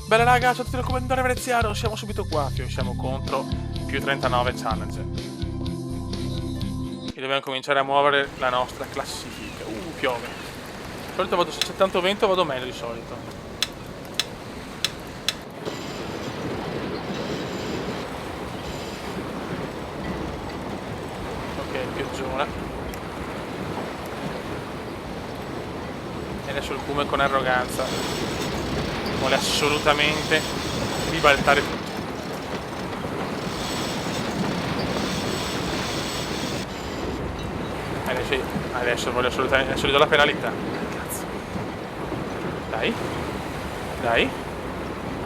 Bella raga, ciao a tutti dal commendatore veneziano, siamo subito qua, siamo contro più 39 challenge. E dobbiamo cominciare a muovere la nostra classifica. Piove. Di solito vado, se c'è tanto vento vado meglio di solito. Ok, pioggiona. E adesso il Cume con arroganza vuole assolutamente ribaltare tutto. Adesso voglio assolutamente. Adesso gli do la penalità. Cazzo. Dai. Dai.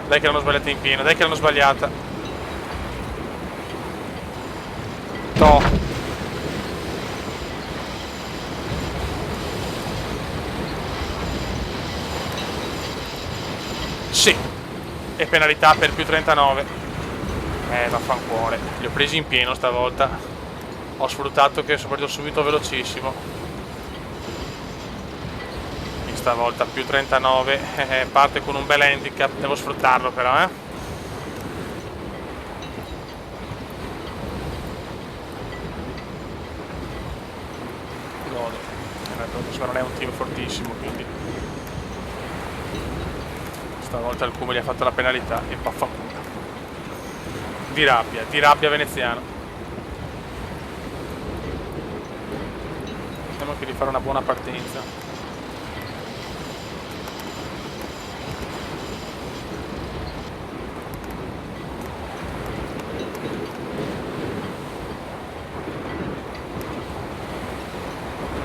Dai che l'hanno sbagliata in pieno. Dai che l'hanno sbagliata. No. Sì. E penalità per più 39. Vaffanculo. Li ho presi in pieno stavolta. Ho sfruttato che sono partito subito velocissimo. E stavolta più 39. Parte con un bel handicap. Devo sfruttarlo però, Godo. Non è un team fortissimo, quindi stavolta il Cume gli ha fatto la penalità e vaffanculo. Di rabbia veneziano. Vediamo che di fare una buona partenza.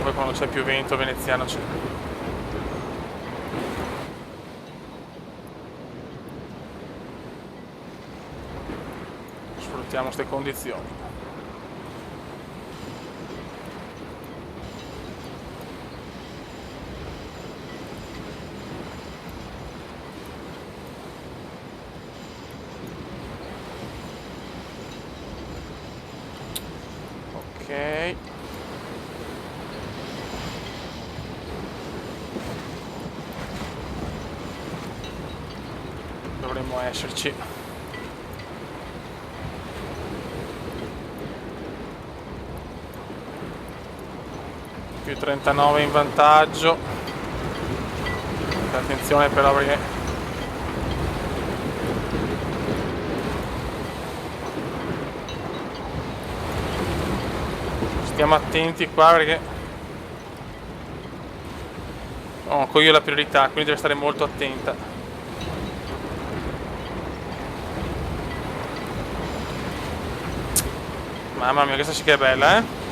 Poi quando c'è più vento veneziano c'è. Sfruttiamo queste condizioni. Ok. Dovremmo esserci. Più 39 in vantaggio. Attenzione però perché stiamo attenti qua perché ho io la priorità, quindi deve stare molto attenta. Mamma mia, questa sì che è bella,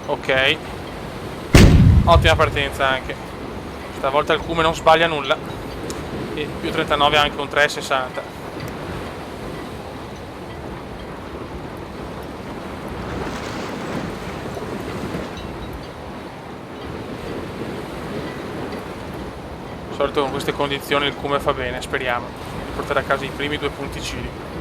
Ok. Ottima partenza anche. Stavolta il Cume non sbaglia nulla. E più 39 anche un 3,60. Di solito con queste condizioni il Cume fa bene, speriamo di portare a casa i primi 2 punticini.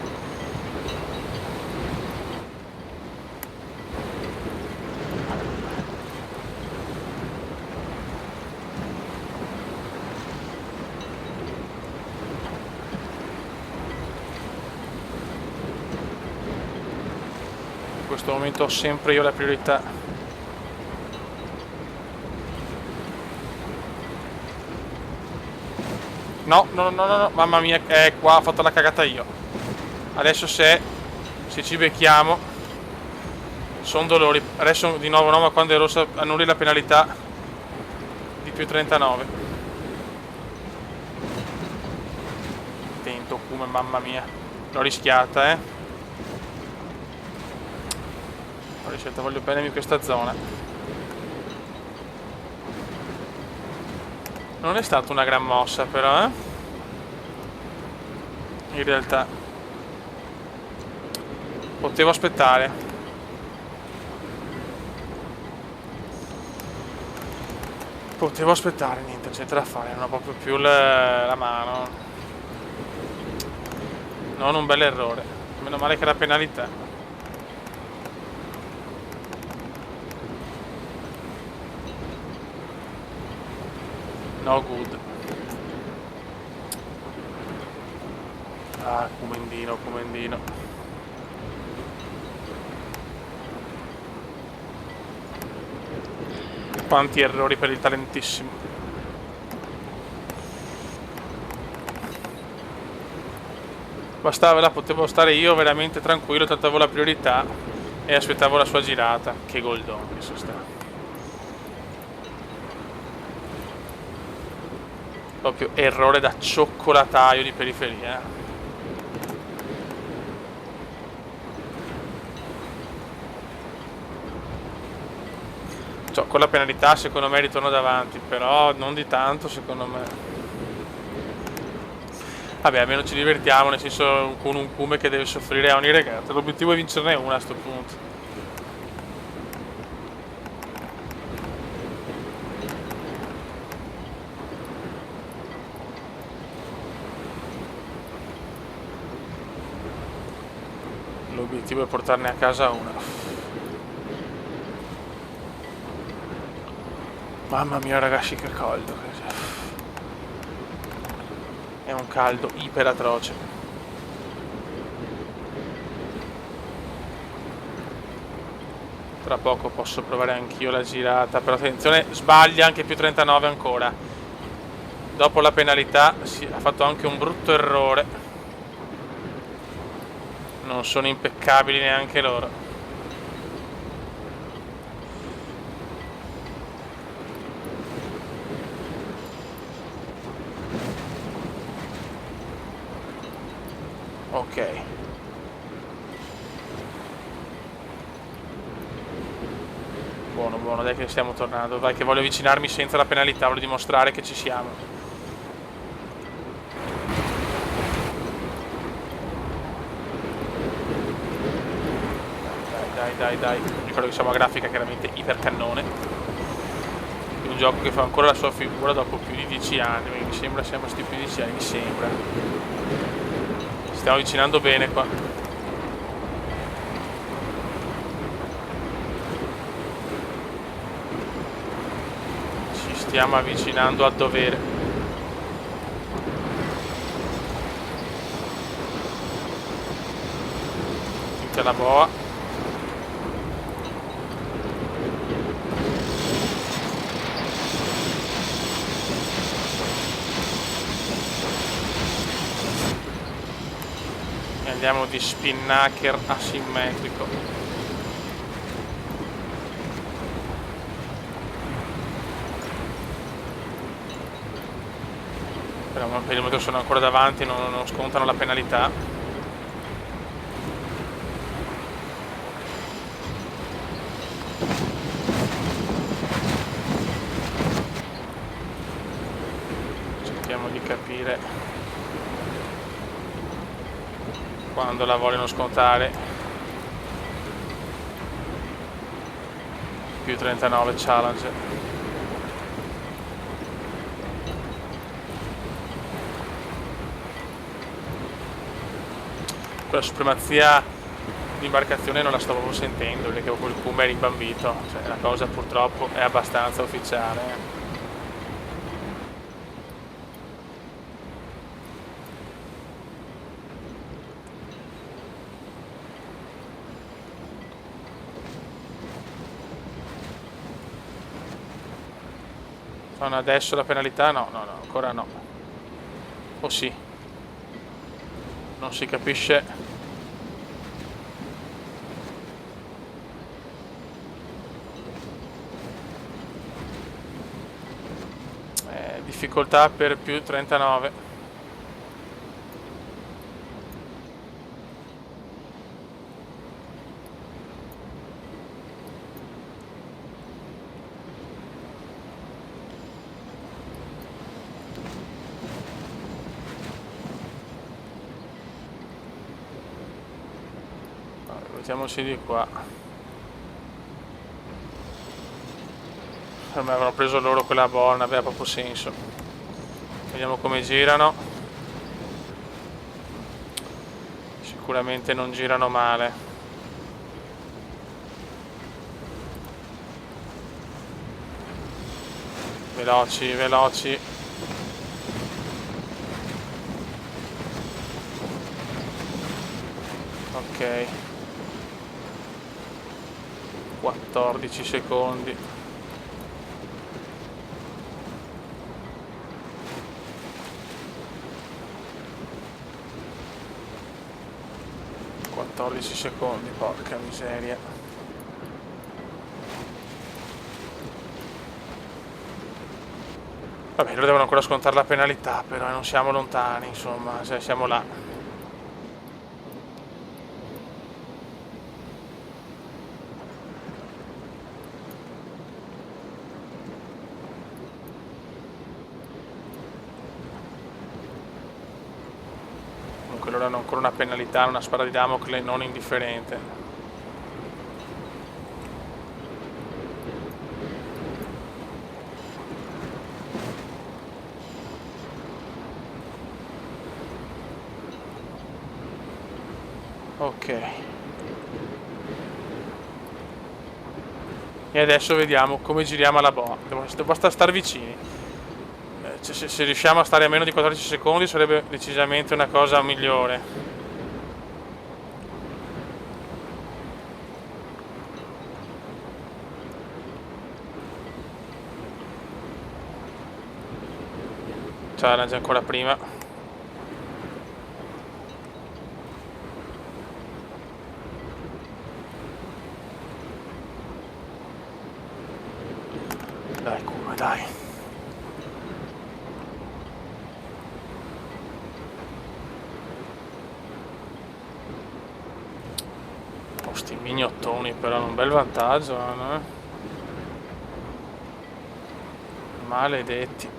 In questo momento ho sempre io la priorità. No, mamma mia, qua ho fatto la cagata io. Adesso se ci becchiamo sono dolori. Adesso di nuovo no, ma quando è rossa annulli la penalità di più 39. Attento Cume, mamma mia. L'ho rischiata, voglio bene in questa zona. Non è stata una gran mossa però, in realtà potevo aspettare. Niente, c'è da fare, non ho proprio più la mano. Non un bel errore. Meno male che era penalità. No good. Ah, Comendino, Comendino. Quanti errori per il talentissimo. Bastava, potevo stare io veramente tranquillo, tanto avevo la priorità e aspettavo la sua girata. Che goldone che sono stato. Proprio errore da cioccolataio di periferia. Cioè, con la penalità secondo me ritorno davanti, però non di tanto secondo me. Vabbè, almeno ci divertiamo, nel senso con un Cume che deve soffrire a ogni regata. L'obiettivo è vincerne una a sto punto. L'obiettivo è portarne a casa una. Mamma mia ragazzi che caldo. È un caldo iper atroce. Tra poco posso provare anch'io la girata. Però attenzione, sbaglia anche più 39 ancora. Dopo la penalità ha fatto anche un brutto errore. Non sono impeccabili neanche loro. Ok. Buono, buono, dai che stiamo tornando. Vai che voglio avvicinarmi senza la penalità, voglio dimostrare che ci siamo. Dai. Ricordo che siamo a grafica chiaramente ipercannone. È un gioco che fa ancora la sua figura dopo più di 10 anni. Mi sembra siamo sti più di 10 anni, mi sembra. Stiamo avvicinando bene qua. Ci stiamo avvicinando a dovere. Tinta la boa. Andiamo di spinnaker asimmetrico. Però un perimetro sono ancora davanti, non scontano la penalità. Cerchiamo di capire quando la vogliono scontare. Più 39 challenge. Quella supremazia di imbarcazione non la stavo proprio sentendo, perché quel Cume era imbambito. Cioè, la cosa purtroppo è abbastanza ufficiale. Fanno adesso la penalità? No, ancora no. O sì. Non si capisce. Difficoltà per più 39. Mettiamoci di qua. Per me avevano preso loro quella boa, non aveva proprio senso. Vediamo come girano. Sicuramente non girano male. Veloci, veloci. Ok. 14 secondi. Secondi, porca miseria. Vabbè, loro devono ancora scontare la penalità, però non siamo lontani, insomma, cioè siamo là. Comunque loro hanno ancora una penalità, una spada di Damocle non indifferente. Ok. E adesso vediamo come giriamo alla boa. Basta stare vicini. Se riusciamo a stare a meno di 14 secondi sarebbe decisamente una cosa migliore. Ciao, era già ancora prima. Dai, come dai. Sti mignottoni però hanno un bel vantaggio, no? Maledetti.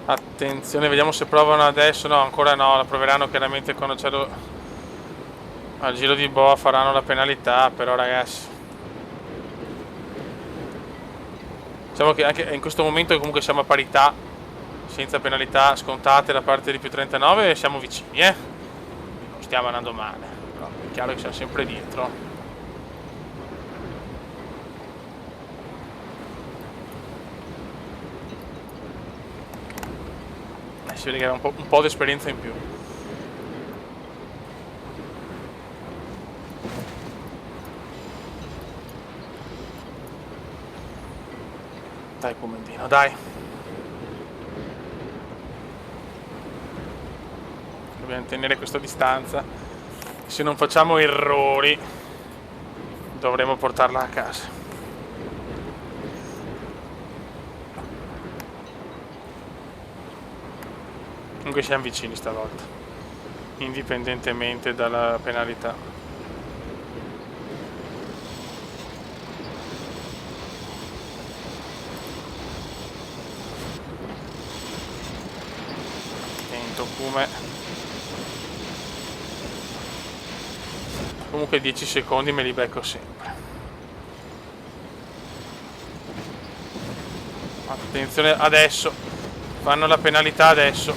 Attenzione, vediamo se provano adesso. No, ancora no, la proveranno chiaramente quando c'è al giro di boa, faranno la penalità, però ragazzi. Diciamo che anche in questo momento comunque siamo a parità, senza penalità scontate da parte di più 39, siamo vicini, non stiamo andando male, però è chiaro che siamo sempre dietro. Si vede che ha un po' di esperienza in più. Dai Comandino, dai. Dobbiamo tenere questa distanza. Se non facciamo errori dovremo portarla a casa. Comunque siamo vicini stavolta, indipendentemente dalla penalità. Attento Kume. Comunque 10 secondi me li becco sempre. Attenzione adesso, fanno la penalità adesso,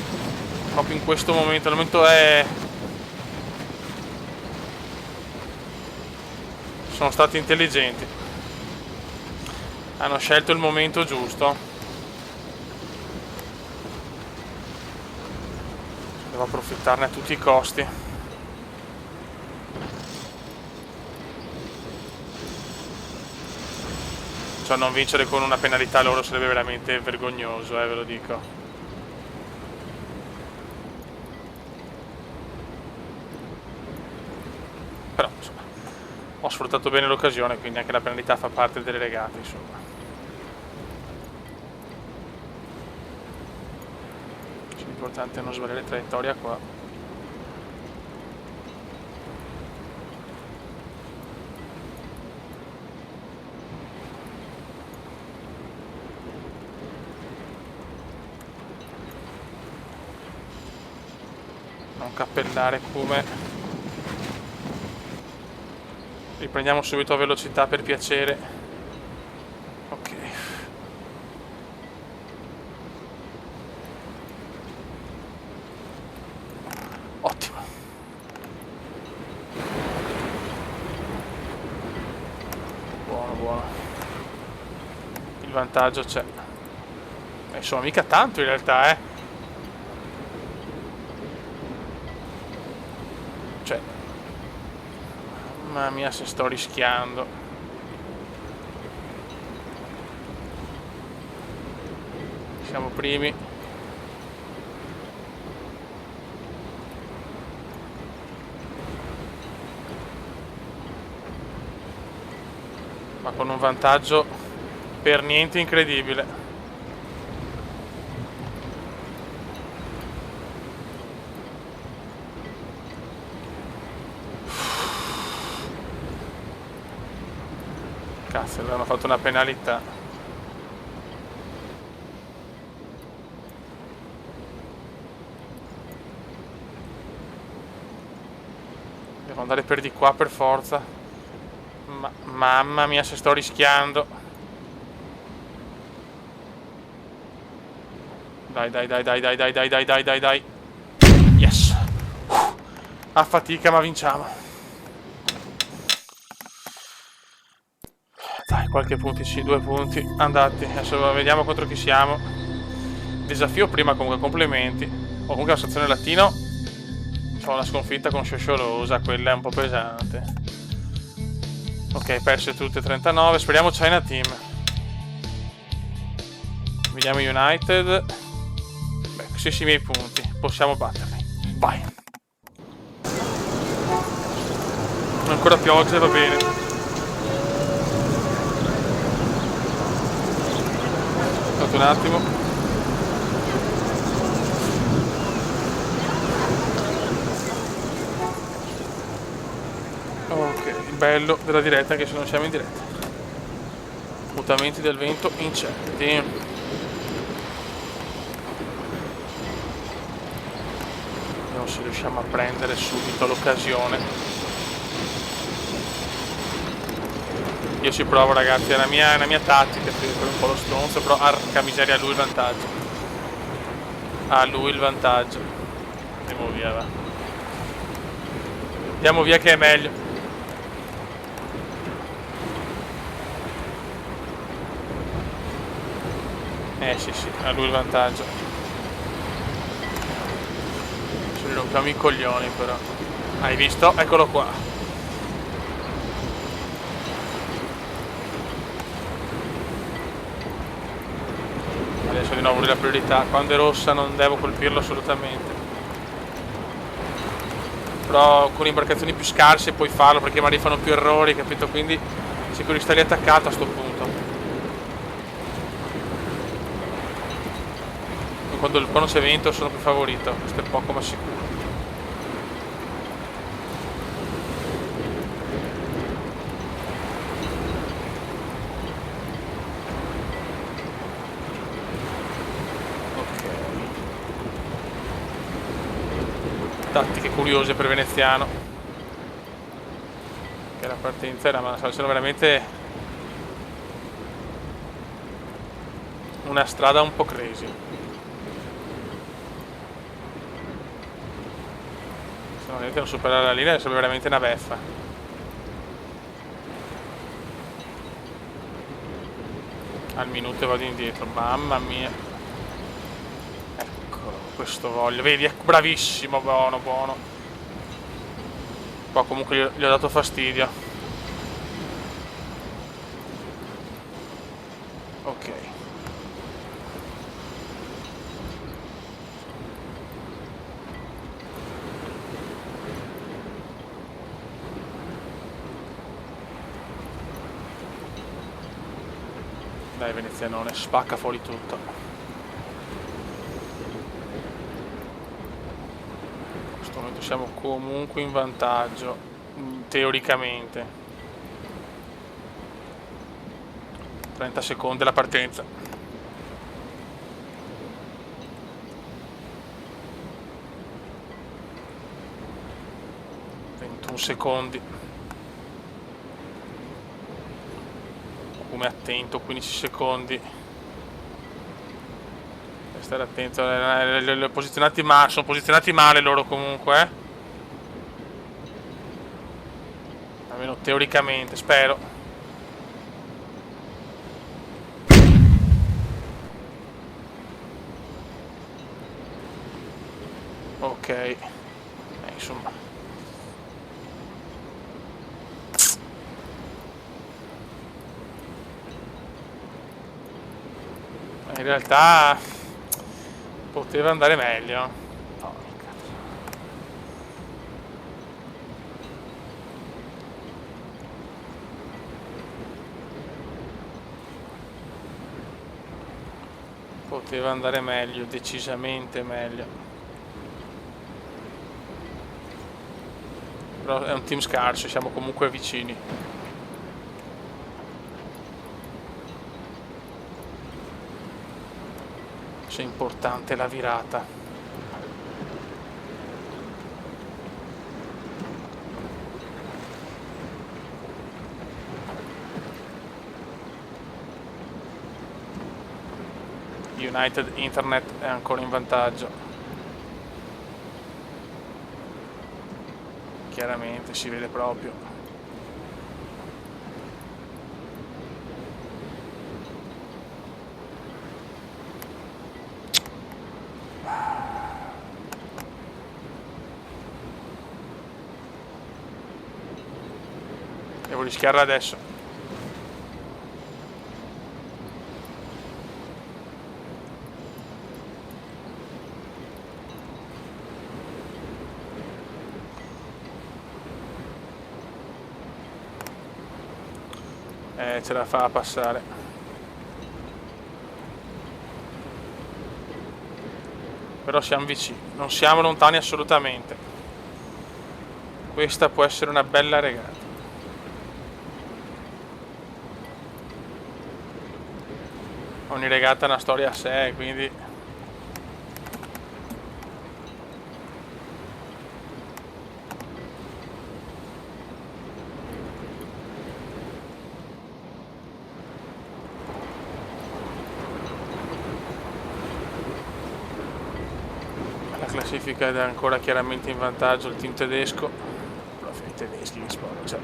proprio in questo momento. Il momento è... Sono stati intelligenti, hanno scelto il momento giusto. Devo approfittarne a tutti i costi. Cioè non vincere con una penalità loro sarebbe veramente vergognoso, ve lo dico. Però insomma, ho sfruttato bene l'occasione, quindi anche la penalità fa parte delle regate, insomma. L'importante è non sbagliare traiettoria qua. Non cappellare Kume. Riprendiamo subito a velocità per piacere. Ok. Ottimo. buono. Il vantaggio c'è. Insomma, mica tanto in realtà, Cioè, mamma mia se sto rischiando. Siamo primi. Ma con un vantaggio per niente incredibile. Cazzo, avevano fatto una penalità. Devo andare per di qua per forza. Mamma mia se sto rischiando. Dai, dai, dai, dai, dai, dai, dai, dai, dai, dai, dai. Yes. A fatica ma vinciamo. Dai, qualche punti, sì, 2 punti andati. Adesso vediamo contro chi siamo. Desafio prima, comunque complimenti. O comunque la stazione latino. C'ho la sconfitta con Sciosciolosa, quella è un po' pesante. Ok, perse tutte 39. Speriamo China Team. Vediamo United. Beh, stessi miei punti. Possiamo batterli. Vai. Ancora pioggia, va bene. Un attimo. Ok, il bello della diretta anche se non siamo in diretta. Mutamenti del vento incerti. Vediamo se riusciamo a prendere subito l'occasione. Io ci provo ragazzi, è una mia tattica, per un po' lo stronzo, però arca miseria, a lui il vantaggio. A lui il vantaggio. Andiamo via, va. Andiamo via che è meglio. Sì, a lui il vantaggio. Ci rompiamo i coglioni però. Hai visto? Eccolo qua. Adesso di nuovo la priorità. Quando è rossa non devo colpirlo assolutamente. Però con imbarcazioni più scarse puoi farlo perché magari fanno più errori, capito? Quindi sicuro stai attaccato a sto punto. Quando c'è vento sono più favorito, questo è poco ma sicuro. Tattiche curiose per Veneziano, che la partenza era, ma sono veramente una strada un po' crazy. Se non riescono a superare la linea sarebbe veramente una beffa. Al minuto vado indietro, mamma mia. Questo voglio, vedi, bravissimo, buono, buono. Qua comunque gli ho dato fastidio. Ok. Dai venezianone, spacca fuori tutto. Siamo comunque in vantaggio teoricamente. 30 secondi la partenza. 21 secondi. Come attento, 15 secondi. Stare attento, posizionati male, sono posizionati male loro comunque, almeno teoricamente, spero. ok. Insomma, in realtà poteva andare meglio. Porca. Poteva andare meglio, decisamente meglio. Però è un team scarso, siamo comunque vicini. C'è importante la virata. United Internet è ancora in vantaggio. Chiaramente si vede proprio. Devo rischiarla adesso. Ce la fa a passare. Però siamo vicini, non siamo lontani assolutamente. Questa può essere una bella regata. Ogni regata è una storia a sé, quindi la classifica è ancora chiaramente in vantaggio il team tedesco. Però i tedeschi che sport, cioè,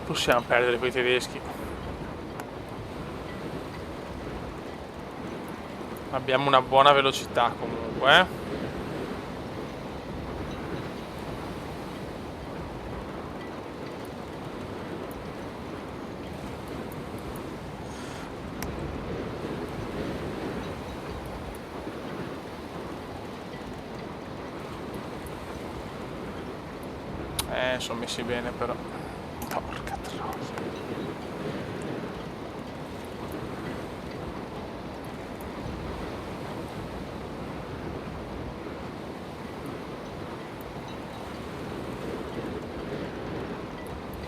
possiamo perdere quei tedeschi. Abbiamo una buona velocità comunque, eh. Sono messi bene però. Porca troia.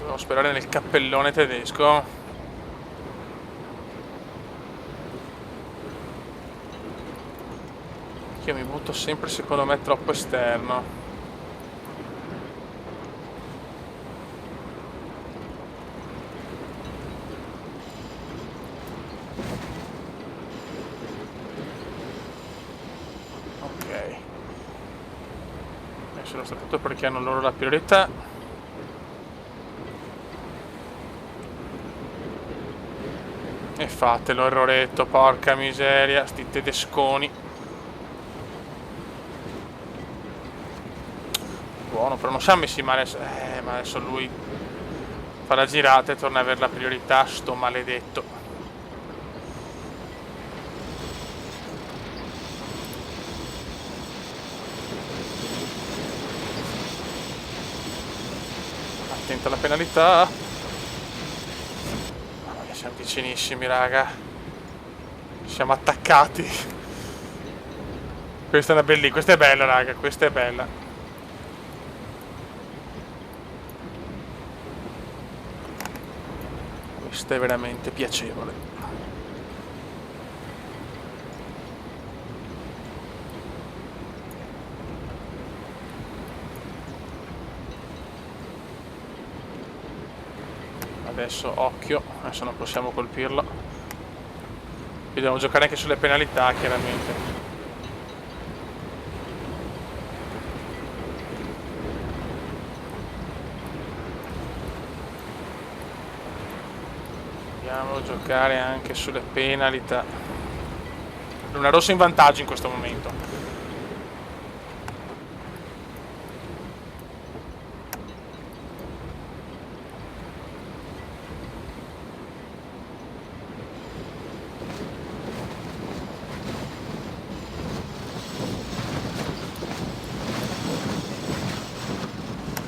Devo sperare nel cappellone tedesco. Io mi butto sempre secondo me troppo esterno. Soprattutto perché hanno loro la priorità. E fatelo, erroretto, porca miseria, sti tedesconi. Buono, però non siamo messi male. Ma adesso lui fa la girata e torna ad avere la priorità, sto maledetto. Attento alla penalità. Mamma mia, siamo vicinissimi, raga. Siamo attaccati. Questa è una bellissima. Questa è bella, raga. Questa è bella. Questa è veramente piacevole. Adesso occhio, adesso non possiamo colpirlo. Dobbiamo giocare anche sulle penalità, chiaramente. Dobbiamo giocare anche sulle penalità. Luna rossa in vantaggio in questo momento.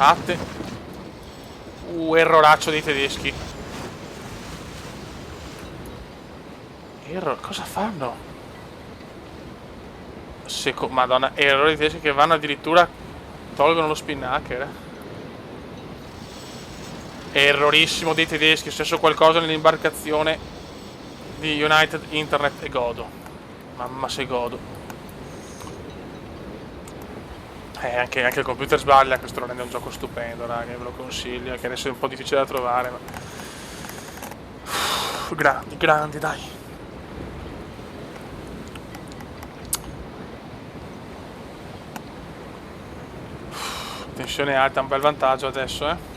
Atte. Erroraccio dei tedeschi. Cosa fanno? Madonna, errori dei tedeschi che vanno addirittura... Tolgono lo spinnaker. Errorissimo dei tedeschi. È successo qualcosa nell'imbarcazione di United Internet e godo. Mamma se godo. Anche il computer sbaglia, questo lo rende un gioco stupendo, raga, ve lo consiglio, che adesso è un po' difficile da trovare, ma... grandi, dai. Tensione alta, un bel vantaggio adesso, eh.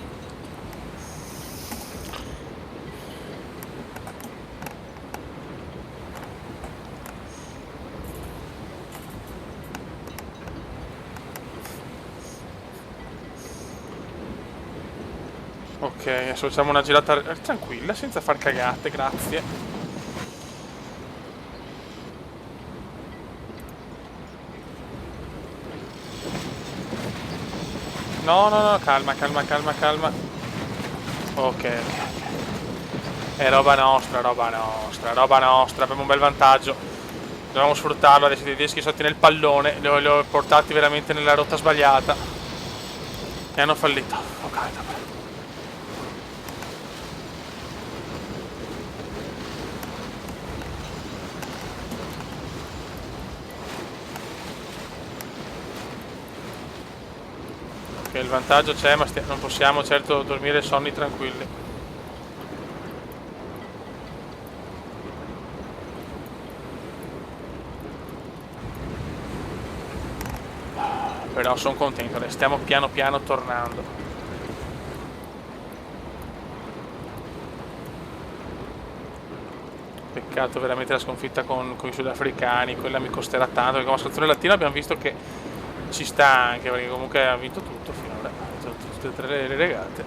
Ok, adesso facciamo una girata tranquilla, senza far cagate, grazie. No, calma. Ok. È roba nostra, abbiamo un bel vantaggio. Dobbiamo sfruttarlo, adesso i tedeschi sono nel pallone, li ho portati veramente nella rotta sbagliata. E hanno fallito. Ok, vabbè. Ok, il vantaggio c'è, ma non possiamo certo dormire sonni tranquilli. Però sono contento, le stiamo piano piano tornando. Peccato veramente la sconfitta con i sudafricani, quella mi costerà tanto, perché come squadra lattina abbiamo visto che ci sta anche, perché comunque ha vinto tutto finora, tutte e tre le regate.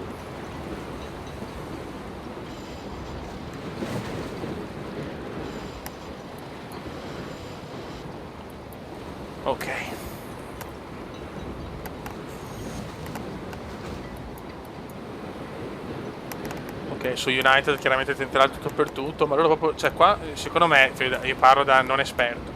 Ok. Ok, su United chiaramente tenterà il tutto per tutto, ma loro proprio, cioè qua, secondo me, io parlo da non esperto,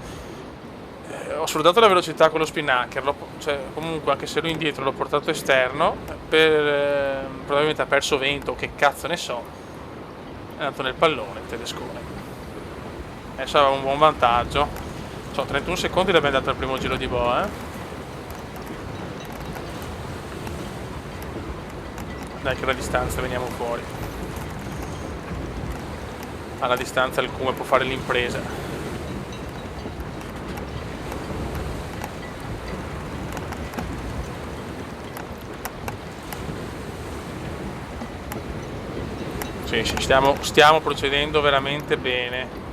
ho sfruttato la velocità con lo spinnaker, cioè comunque anche se lui indietro l'ho portato esterno, probabilmente ha perso vento, che cazzo ne so, è andato nel pallone il tedescone. Adesso aveva un buon vantaggio, 31 secondi l'abbiamo dato al primo giro di boa, Dai che la distanza veniamo fuori. Alla distanza il Cume può fare l'impresa. Sì, stiamo procedendo veramente bene.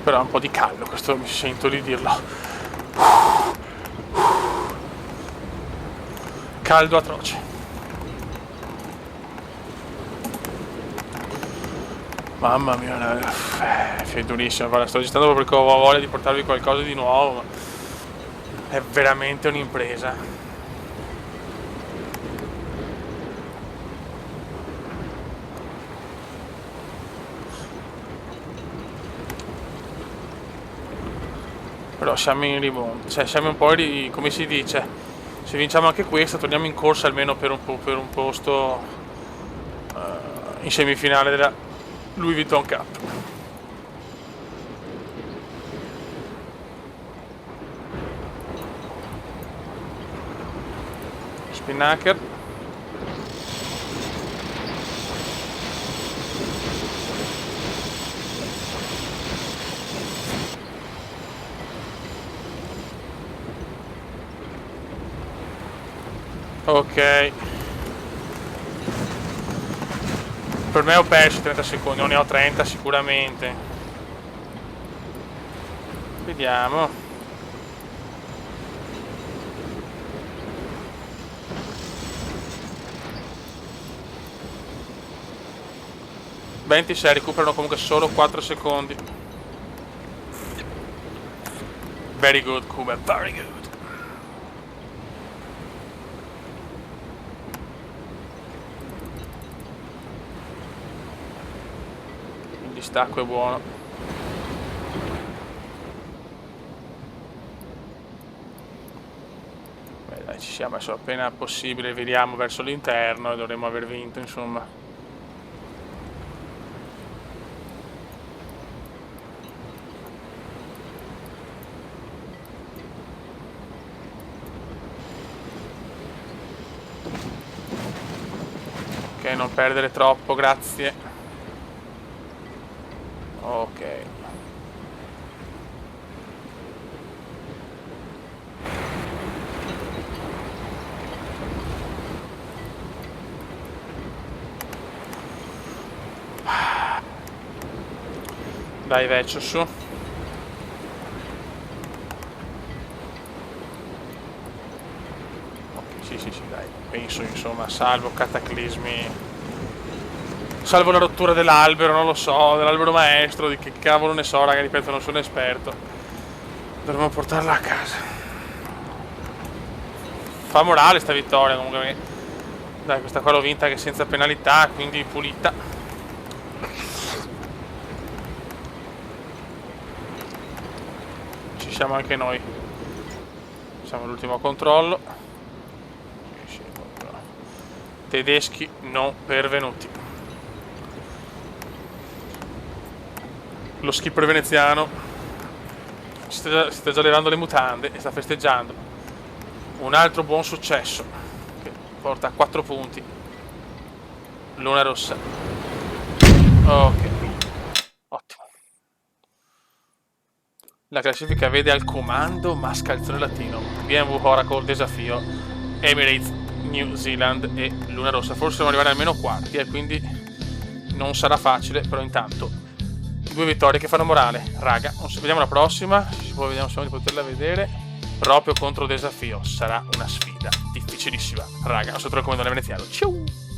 Però ha un po' di caldo, questo mi sento di dirlo. Caldo atroce. Mamma mia, è durissimo. Guarda, sto registrando proprio perché ho voglia di portarvi qualcosa di nuovo, ma è veramente un'impresa. Però siamo in rimonta, cioè siamo un po' come si dice, se vinciamo anche questa torniamo in corsa almeno per un posto in semifinale della Louis Vuitton Cup. Spinnaker. Ok. Per me ho perso 30 secondi, non ne ho 30 sicuramente. Vediamo. Ventisei recuperano comunque solo 4 secondi. Very good, Kuma, very good. Il distacco è buono. Beh, dai, ci siamo adesso appena possibile, viriamo verso l'interno e dovremmo aver vinto, insomma. Ok, non perdere troppo, grazie. Ok. Dai, Vecchio, su. Ok, sì, dai. Penso, insomma, salvo cataclismi. Salvo la rottura dell'albero, non lo so, dell'albero maestro, di che cavolo ne so, raga, ripeto, non sono esperto. Dovremmo portarla a casa. Fa morale sta vittoria, comunque. Dai, questa qua l'ho vinta che senza penalità, quindi pulita. Ci siamo anche noi. Siamo all'ultimo controllo. Tedeschi non pervenuti. Lo skipper veneziano si sta già levando le mutande e sta festeggiando. Un altro buon successo che porta a 4 punti. Luna rossa. Ok, ottimo. La classifica vede al comando Mascalzone Latino, BMW Oracle desafio Emirates New Zealand e Luna Rossa. Forse devono arrivare almeno quarti e quindi non sarà facile, però intanto 2 vittorie che fanno morale. Raga, vediamo la prossima, poi vediamo se di poterla vedere. Proprio contro desafio, sarà una sfida difficilissima. Raga, non so te lo commento veneziano. Ciao!